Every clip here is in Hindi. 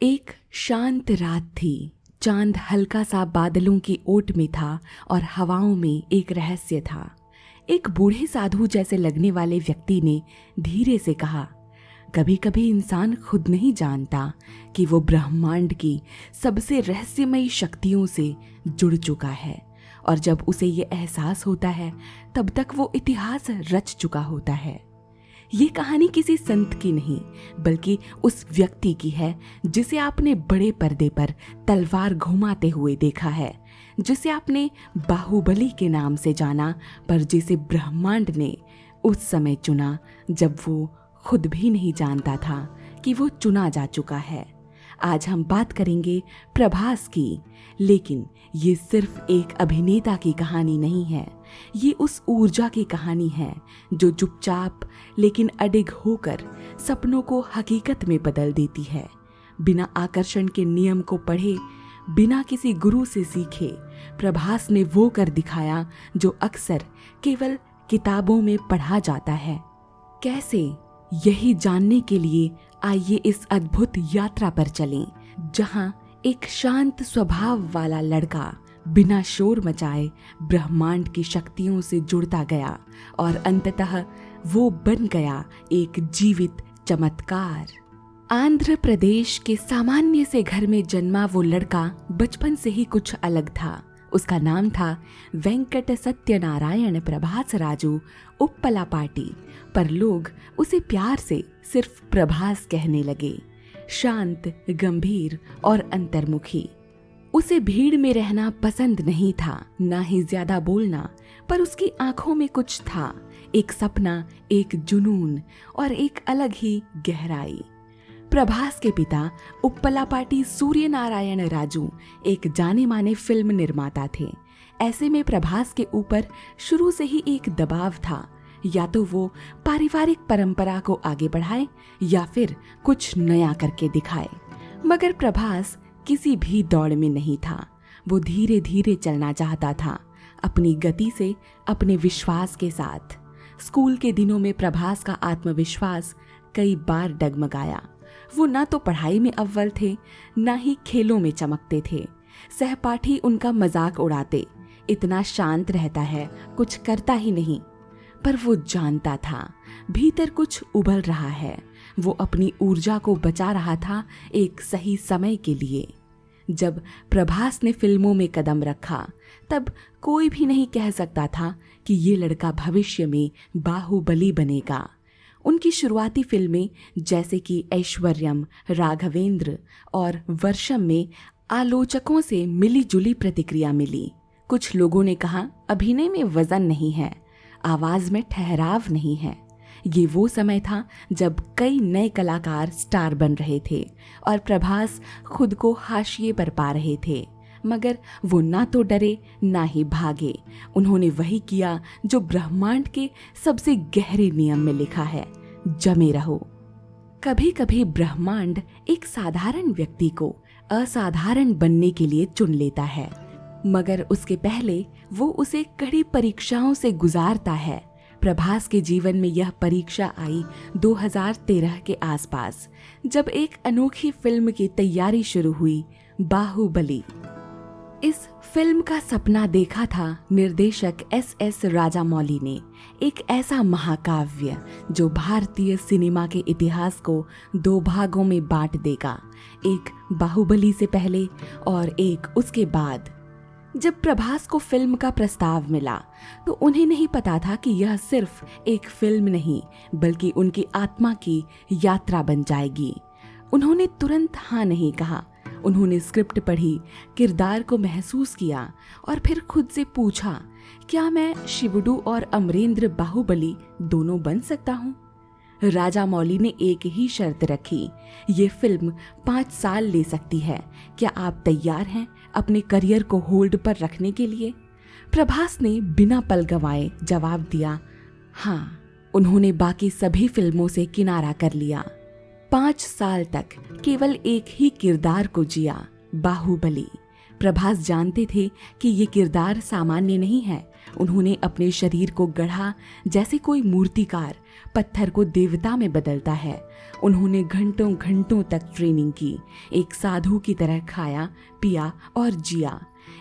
एक शांत रात थी। चांद हल्का सा बादलों की ओट में था और हवाओं में एक रहस्य था। एक बूढ़े साधु जैसे लगने वाले व्यक्ति ने धीरे से कहा, कभी कभी इंसान खुद नहीं जानता कि वो ब्रह्मांड की सबसे रहस्यमयी शक्तियों से जुड़ चुका है, और जब उसे ये एहसास होता है तब तक वो इतिहास रच चुका होता है। ये कहानी किसी संत की नहीं, बल्कि उस व्यक्ति की है जिसे आपने बड़े पर्दे पर तलवार घुमाते हुए देखा है, जिसे आपने बाहुबली के नाम से जाना, पर जिसे ब्रह्मांड ने उस समय चुना जब वो खुद भी नहीं जानता था कि वो चुना जा चुका है। आज हम बात करेंगे प्रभास की, लेकिन ये सिर्फ एक अभिनेता की कहानी नहीं है। ये उस ऊर्जा की कहानी है जो चुपचाप लेकिन अडिग होकर सपनों को हकीकत में बदल देती है। बिना आकर्षण के नियम को पढ़े, बिना किसी गुरु से सीखे, प्रभास ने वो कर दिखाया जो अक्सर केवल किताबों में पढ़ा जाता है। कैसे, यही जानने के लिए आइए इस अद्भुत यात्रा पर चलें, जहां एक शांत स्वभाव वाला लड़का बिना शोर मचाए ब्रह्मांड की शक्तियों से जुड़ता गया और अंततः वो बन गया एक जीवित चमत्कार। आंध्र प्रदेश के सामान्य से घर में जन्मा वो लड़का बचपन से ही कुछ अलग था। उसका नाम था वेंकट सत्यनारायण प्रभास राजू उप्पलापाटी, पर लोग उसे प्यार से सिर्फ प्रभास कहने लगे। शांत, गंभीर और अंतर्मुखी। उसे भीड़ में रहना पसंद नहीं था, ना ही ज्यादा बोलना, पर उसकी आंखों में कुछ था, एक सपना, एक जुनून और एक अलग ही गहराई। प्रभास के पिता उप्पलापाटी सूर्यनारायण राजू एक जाने माने फिल्म निर्माता थे। ऐसे में प्रभास के ऊपर शुरू से ही एक दबाव था, या तो वो पारिवारिक परंपरा को आगे बढ़ाए या फिर कुछ नया करके दिखाए। मगर प्रभास किसी भी दौड़ में नहीं था। वो धीरे धीरे चलना चाहता था, अपनी गति से, अपने विश्वास के साथ। स्कूल के दिनों में प्रभास का आत्मविश्वास कई बार डगमगाया। वो ना तो पढ़ाई में अव्वल थे, ना ही खेलों में चमकते थे। सहपाठी उनका मजाक उड़ाते, इतना शांत रहता है, कुछ करता ही नहीं। पर वो जानता था भीतर कुछ उबल रहा है। वो अपनी ऊर्जा को बचा रहा था एक सही समय के लिए। जब प्रभास ने फिल्मों में कदम रखा, तब कोई भी नहीं कह सकता था कि ये लड़का भविष्य में बाहुबली बनेगा। उनकी शुरुआती फिल्में जैसे कि ऐश्वर्यम, राघवेंद्र और वर्षम में आलोचकों से मिली जुली प्रतिक्रिया मिली। कुछ लोगों ने कहा, अभिनय में वजन नहीं है, आवाज में ठहराव नहीं है। ये वो समय था जब कई नए कलाकार स्टार बन रहे थे और प्रभास खुद को हाशिए पर पा रहे थे। मगर वो ना तो डरे ना ही भागे। उन्होंने वही किया जो ब्रह्मांड के सबसे गहरे नियम में लिखा है, जमे रहो। कभी कभी ब्रह्मांड एक साधारण व्यक्ति को असाधारण बनने के लिए चुन लेता है, मगर उसके पहले वो उसे कड़ी परीक्षाओं से गुजारता है। प्रभास के जीवन में यह परीक्षा आई 2013 के आसपास, जब एक अनोखी फिल्म की तैयारी शुरू हुई, बाहुबली। इस फिल्म का सपना देखा था निर्देशक एस राजामौली ने, एक ऐसा महाकाव्य जो भारतीय सिनेमा के इतिहास को दो भागों में बांट देगा, एक बाहुबली से पहले और एक उसके बाद। जब प्रभास को फिल्म का प्रस्ताव मिला तो उन्हें नहीं पता था कि यह सिर्फ एक फिल्म नहीं, बल्कि उनकी आत्मा की यात्रा बन जाएगी। उन्होंने तुरंत हाँ नहीं कहा। उन्होंने स्क्रिप्ट पढ़ी, किरदार को महसूस किया और फिर खुद से पूछा, क्या मैं शिवुडू और अमरेंद्र बाहुबली दोनों बन सकता हूँ? राजामौली ने एक ही शर्त रखी, ये फिल्म 5 साल ले सकती है, क्या आप तैयार हैं अपने करियर को होल्ड पर रखने के लिए? प्रभास ने बिना पल गंवाए जवाब दिया, हाँ। उन्होंने बाकी सभी फिल्मों से किनारा कर लिया। 5 साल तक केवल एक ही किरदार को जिया, बाहुबली। प्रभास जानते थे कि ये किरदार सामान्य नहीं है उन्होंने अपने शरीर को गढ़ा जैसे कोई मूर्तिकार पत्थर को देवता में बदलता है। उन्होंने घंटों घंटों तक ट्रेनिंग की, एक साधु की तरह खाया, पिया और जिया।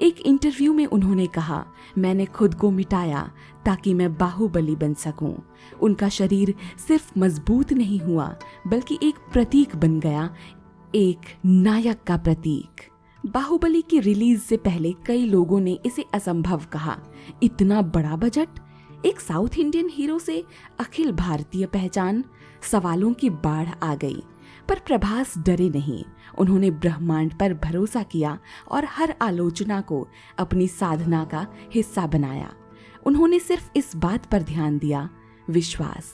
एक इंटरव्यू में उन्होंने कहा, मैंने खुद को मिटाया ताकि मैं बाहुबली बन सकूं। उनका शरीर सिर्फ मजबूत नहीं हुआ बल्कि एक प्रतीक बन गया, एक नायक का प्रतीक। बाहुबली की रिलीज से पहले कई लोगों ने इसे असंभव कहा। इतना बड़ा बजट, एक साउथ इंडियन हीरो से अखिल भारतीय पहचान, सवालों की बाढ़ आ गई। पर प्रभास डरे नहीं। उन्होंने ब्रह्मांड पर भरोसा किया और हर आलोचना को अपनी साधना का हिस्सा बनाया। उन्होंने सिर्फ इस बात पर ध्यान दिया, विश्वास।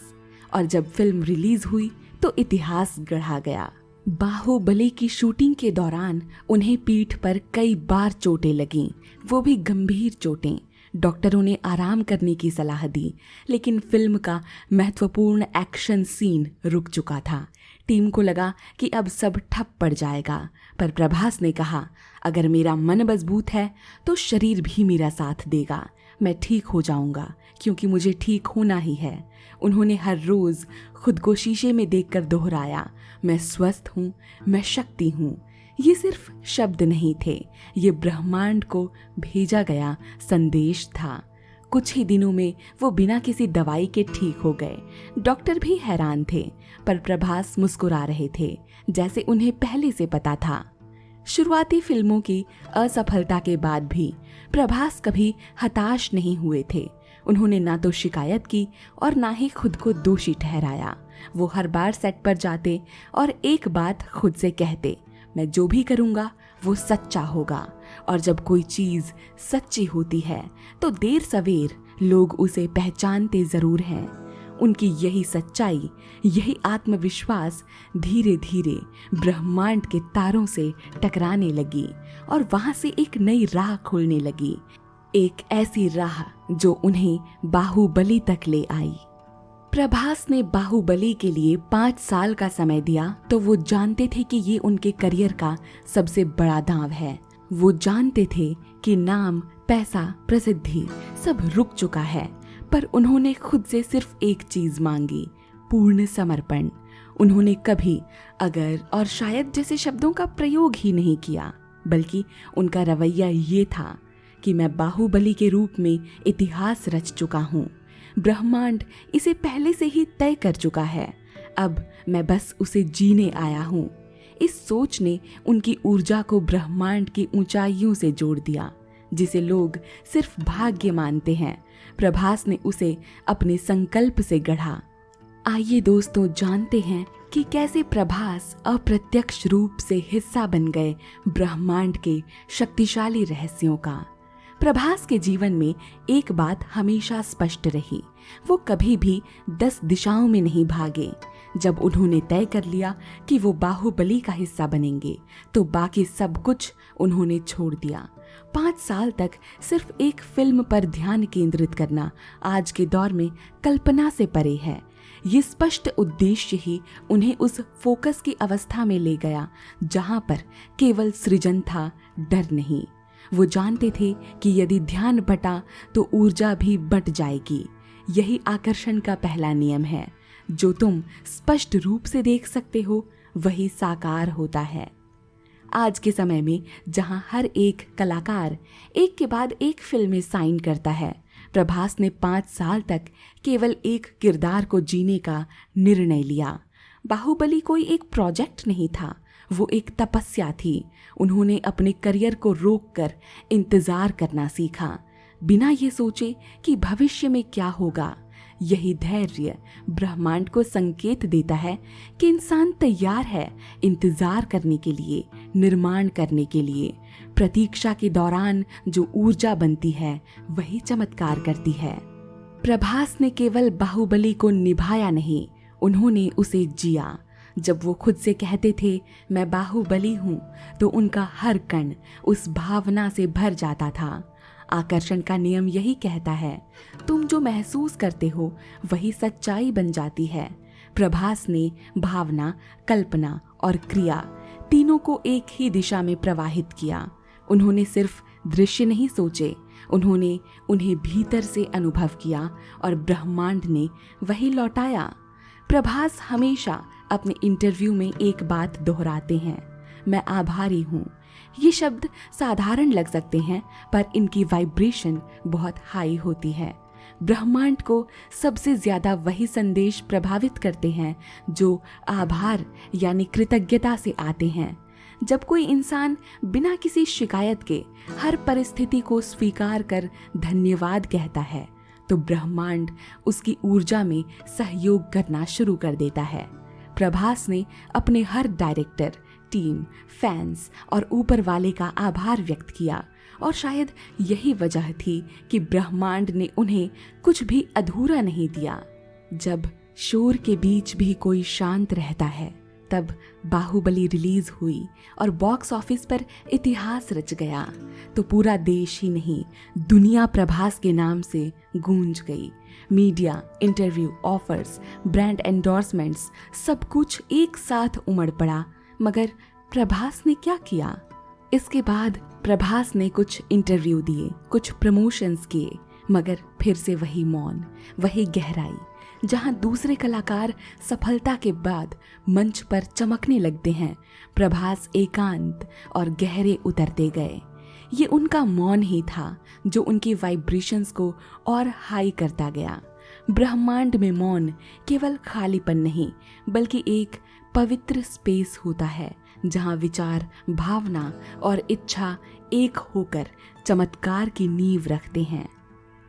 और जब फिल्म रिलीज हुई तो इतिहास गढ़ा गया। बाहुबली की शूटिंग के दौरान उन्हें पीठ पर कई बार चोटें लगीं, वो भी गंभीर चोटें। डॉक्टरों ने आराम करने की सलाह दी, लेकिन फिल्म का महत्वपूर्ण एक्शन सीन रुक चुका था। टीम को लगा कि अब सब ठप पड़ जाएगा, पर प्रभास ने कहा, अगर मेरा मन मजबूत है तो शरीर भी मेरा साथ देगा। मैं ठीक हो जाऊंगा क्योंकि मुझे ठीक होना ही है। उन्होंने हर रोज खुद को शीशे में देखकर दोहराया, मैं स्वस्थ हूँ, मैं शक्ति हूँ। ये सिर्फ शब्द नहीं थे, ये ब्रह्मांड को भेजा गया संदेश था। कुछ ही दिनों में वो बिना किसी दवाई के ठीक हो गए। डॉक्टर भी हैरान थे, पर प्रभास मुस्कुरा रहे थे, जैसे उन्हें पहले से पता था। शुरुआती फिल्मों की असफलता के बाद भी प्रभास कभी हताश नहीं हुए थे। उन्होंने ना तो शिकायत की और ना ही खुद को दोषी ठहराया। वो हर बार सेट पर जाते और एक बात खुद से कहते, मैं जो भी करूँगा वो सच्चा होगा। और जब कोई चीज़ सच्ची होती है तो देर सवेर लोग उसे पहचानते ज़रूर हैं। उनकी यही सच्चाई, यही आत्मविश्वास धीरे धीरे ब्रह्मांड के तारों से टकराने लगी और वहाँ से एक नई राह खुलने लगी, एक ऐसी राह जो उन्हें बाहुबली तक ले आई। प्रभास ने बाहुबली के लिए 5 साल का समय दिया तो वो जानते थे कि ये उनके करियर का सबसे बड़ा दांव है। वो जानते थे कि नाम, पैसा, प्रसिद्धि सब रुक चुका है, पर उन्होंने खुद से सिर्फ एक चीज मांगी, पूर्ण समर्पण। उन्होंने कभी अगर और शायद जैसे शब्दों का प्रयोग ही नहीं किया, बल्कि उनका रवैया ये था कि मैं बाहुबली के रूप में इतिहास रच चुका हूँ। ब्रह्मांड इसे पहले से ही तय कर चुका है, अब मैं बस उसे जीने आया हूँ। इस सोच ने उनकी ऊर्जा को ब्रह्मांड की ऊंचाइयों से जोड़ दिया, जिसे लोग सिर्फ भाग्य मानते हैं। प्रभास ने उसे अपने संकल्प से गढ़ा। आइए दोस्तों, जानते हैं कि कैसे प्रभास अप्रत्यक्ष रूप से हिस्सा बन गए ब्रह्मांड के शक्तिशाली रहस्यों का। प्रभास के जीवन में एक बात हमेशा स्पष्ट रही, वो कभी भी 10 दिशाओं में नहीं भागे। जब उन्होंने तय कर लिया कि वो बाहुबली का हिस्सा बनेंगे, तो बाकी सब कुछ उन्होंने छोड़ दिया। 5 साल तक सिर्फ एक फिल्म पर ध्यान केंद्रित करना आज के दौर में कल्पना से परे है। ये स्पष्ट उद्देश्य ही उन्हें उस फोकस की अवस्था में ले गया जहां पर केवल सृजन था, डर नहीं। वो जानते थे कि यदि ध्यान बटा तो ऊर्जा भी बट जाएगी। यही आकर्षण का पहला नियम है, जो तुम स्पष्ट रूप से देख सकते हो वही साकार होता है। आज के समय में जहां हर एक कलाकार एक के बाद एक फिल्में साइन करता है, प्रभास ने 5 साल तक केवल एक किरदार को जीने का निर्णय लिया। बाहुबली कोई एक प्रोजेक्ट नहीं था, वो एक तपस्या थी। उन्होंने अपने करियर को रोककर इंतजार करना सीखा, बिना ये सोचे कि भविष्य में क्या होगा। यही धैर्य ब्रह्मांड को संकेत देता है कि इंसान तैयार है इंतजार करने के लिए, निर्माण करने के लिए। प्रतीक्षा के दौरान जो ऊर्जा बनती है वही चमत्कार करती है। प्रभास ने केवल बाहुबली को निभाया नहीं, उन्होंने उसे जिया। जब वो खुद से कहते थे मैं बाहुबली हूँ, तो उनका हर कण उस भावना से भर जाता था। आकर्षण का नियम यही कहता है, तुम जो महसूस करते हो वही सच्चाई बन जाती है। प्रभास ने भावना, कल्पना और क्रिया तीनों को एक ही दिशा में प्रवाहित किया। उन्होंने सिर्फ दृश्य नहीं सोचे, उन्होंने उन्हें भीतर से अनुभव किया और ब्रह्मांड ने वही लौटाया। प्रभास हमेशा अपने इंटरव्यू में एक बात दोहराते हैं, मैं आभारी हूँ। ये शब्द साधारण लग सकते हैं पर इनकी वाइब्रेशन बहुत हाई होती है। ब्रह्मांड को सबसे ज्यादा वही संदेश प्रभावित करते हैं जो आभार यानी कृतज्ञता से आते हैं। जब कोई इंसान बिना किसी शिकायत के हर परिस्थिति को स्वीकार कर धन्यवाद कहता है तो ब्रह्मांड उसकी ऊर्जा में सहयोग करना शुरू कर देता है। प्रभास ने अपने हर डायरेक्टर, टीम, फैंस और ऊपर वाले का आभार व्यक्त किया और शायद यही वजह थी कि ब्रह्मांड ने उन्हें कुछ भी अधूरा नहीं दिया। जब शोर के बीच भी कोई शांत रहता है तब बाहुबली रिलीज हुई और बॉक्स ऑफिस पर इतिहास रच गया तो पूरा देश ही नहीं दुनिया प्रभास के नाम से गूंज गई। Media, interview, offers, brand endorsements सब कुछ एक साथ उमड़ पड़ा। मगर प्रभास ने क्या किया? इसके बाद प्रभास ने कुछ इंटरव्यू दिए, कुछ प्रमोशंस किए, मगर फिर से वही मौन, वही गहराई। जहां दूसरे कलाकार सफलता के बाद मंच पर चमकने लगते हैं, प्रभास एकांत और गहरे उतरते गए। ये उनका मौन ही था जो उनकी वाइब्रेशंस को और हाई करता गया। ब्रह्मांड में मौन केवल खालीपन नहीं बल्कि एक पवित्र स्पेस होता है जहां विचार, भावना और इच्छा एक होकर चमत्कार की नींव रखते हैं।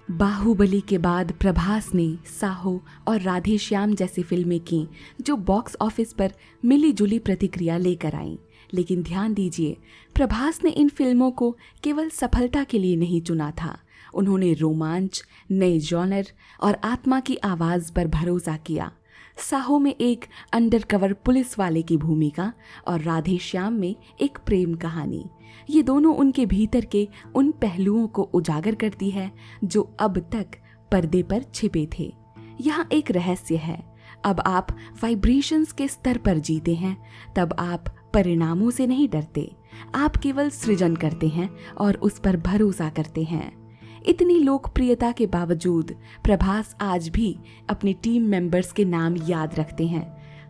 बाहुबली के बाद प्रभास ने साहो और राधे श्याम जैसी फिल्में की जो बॉक्स ऑफिस पर मिली जुली प्रतिक्रिया लेकर आईं। लेकिन ध्यान दीजिए, प्रभास ने इन फिल्मों को केवल सफलता के लिए नहीं चुना था। उन्होंने रोमांच, नए जॉनर और आत्मा की आवाज़ पर भरोसा किया। साहो में एक अंडरकवर पुलिस वाले की भूमिका और राधे श्याम में एक प्रेम कहानी, ये दोनों उनके भीतर के उन पहलुओं को उजागर करती है जो अब तक पर्दे पर छिपे थे। यहाँ एक रहस्य है, अब आप वाइब्रेशंस के स्तर पर जीते हैं तब आप परिणामों से नहीं डरते, आप केवल सृजन करते हैं और उस पर भरोसा करते हैं। इतनी लोकप्रियता के बावजूद प्रभास आज भी अपनी टीम मेंबर्स के नाम याद रखते हैं।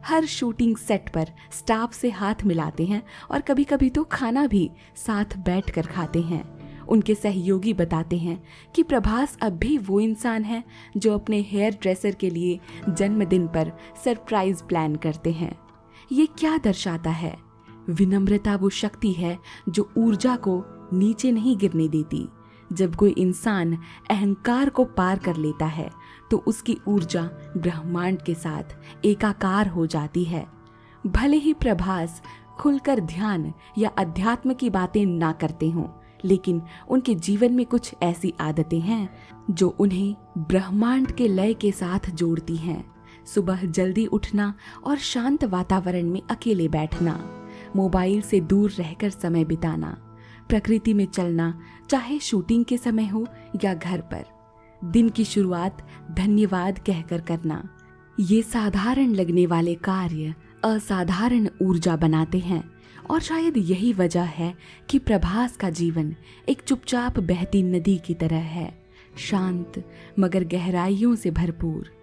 हर शूटिंग सेट पर स्टाफ से हाथ मिलाते हैं और कभी कभी तो खाना भी साथ बैठकर खाते हैं। उनके सहयोगी बताते हैं कि प्रभास अब भी वो इंसान है जो अपने हेयर ड्रेसर के लिए जन्मदिन पर सरप्राइज प्लान करते हैं। ये क्या दर्शाता है? विनम्रता वो शक्ति है जो ऊर्जा को नीचे नहीं गिरने देती। जब कोई इंसान अहंकार को पार कर लेता है तो उसकी ऊर्जा ब्रह्मांड के साथ एकाकार हो जाती है। भले ही प्रभास खुलकर ध्यान या अध्यात्म की बातें ना करते हों, लेकिन उनके जीवन में कुछ ऐसी आदतें हैं जो उन्हें ब्रह्मांड के लय के साथ जोड़ती हैं। सुबह जल्दी उठना और शांत वातावरण में अकेले बैठना, मोबाइल से दूर रहकर समय बिताना, प्रकृति में चलना, चाहे शूटिंग के समय हो या घर पर, दिन की शुरुआत धन्यवाद कहकर करना। ये साधारण लगने वाले कार्य असाधारण ऊर्जा बनाते हैं और शायद यही वजह है कि प्रभास का जीवन एक चुपचाप बहती नदी की तरह है, शांत मगर गहराइयों से भरपूर।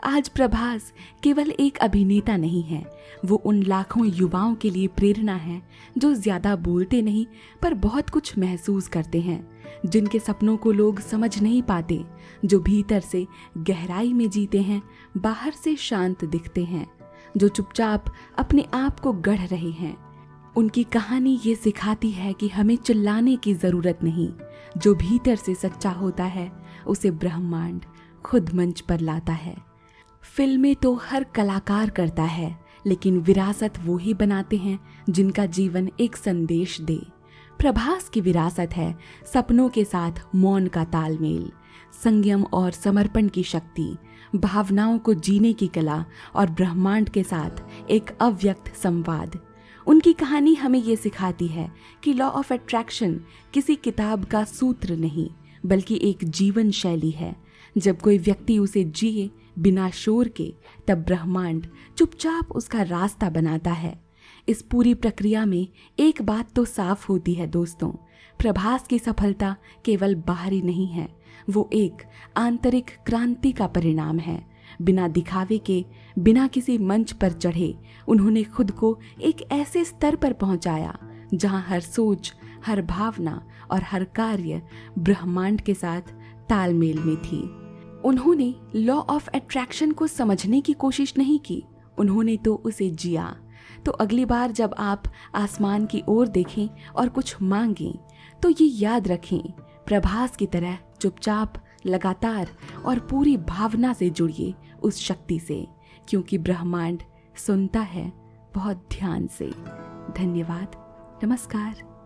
आज प्रभास केवल एक अभिनेता नहीं है, वो उन लाखों युवाओं के लिए प्रेरणा है जो ज्यादा बोलते नहीं पर बहुत कुछ महसूस करते हैं, जिनके सपनों को लोग समझ नहीं पाते, जो भीतर से गहराई में जीते हैं, बाहर से शांत दिखते हैं, जो चुपचाप अपने आप को गढ़ रहे हैं। उनकी कहानी ये सिखाती है कि हमें चिल्लाने की जरूरत नहीं, जो भीतर से सच्चा होता है उसे ब्रह्मांड खुद मंच पर लाता है। फिल्में तो हर कलाकार करता है, लेकिन विरासत वो ही बनाते हैं जिनका जीवन एक संदेश दे। प्रभास की विरासत है सपनों के साथ मौन का तालमेल, संयम और समर्पण की शक्ति, भावनाओं को जीने की कला और ब्रह्मांड के साथ एक अव्यक्त संवाद। उनकी कहानी हमें ये सिखाती है कि लॉ ऑफ अट्रैक्शन किसी किताब का सूत्र नहीं बल्कि एक जीवन शैली है। जब कोई व्यक्ति उसे जिए बिना शोर के, तब ब्रह्मांड चुपचाप उसका रास्ता बनाता है। इस पूरी प्रक्रिया में एक बात तो साफ होती है दोस्तों, प्रभास की सफलता केवल बाहरी नहीं है, वो एक आंतरिक क्रांति का परिणाम है। बिना दिखावे के, बिना किसी मंच पर चढ़े उन्होंने खुद को एक ऐसे स्तर पर पहुंचाया जहां हर सोच, हर भावना और हर कार्य ब्रह्मांड के साथ तालमेल में थी। उन्होंने लॉ ऑफ अट्रैक्शन को समझने की कोशिश नहीं की, उन्होंने तो उसे जिया। तो अगली बार जब आप आसमान की ओर देखें और कुछ मांगें तो ये याद रखें, प्रभास की तरह चुपचाप, लगातार और पूरी भावना से जुड़िए उस शक्ति से, क्योंकि ब्रह्मांड सुनता है बहुत ध्यान से। धन्यवाद। नमस्कार।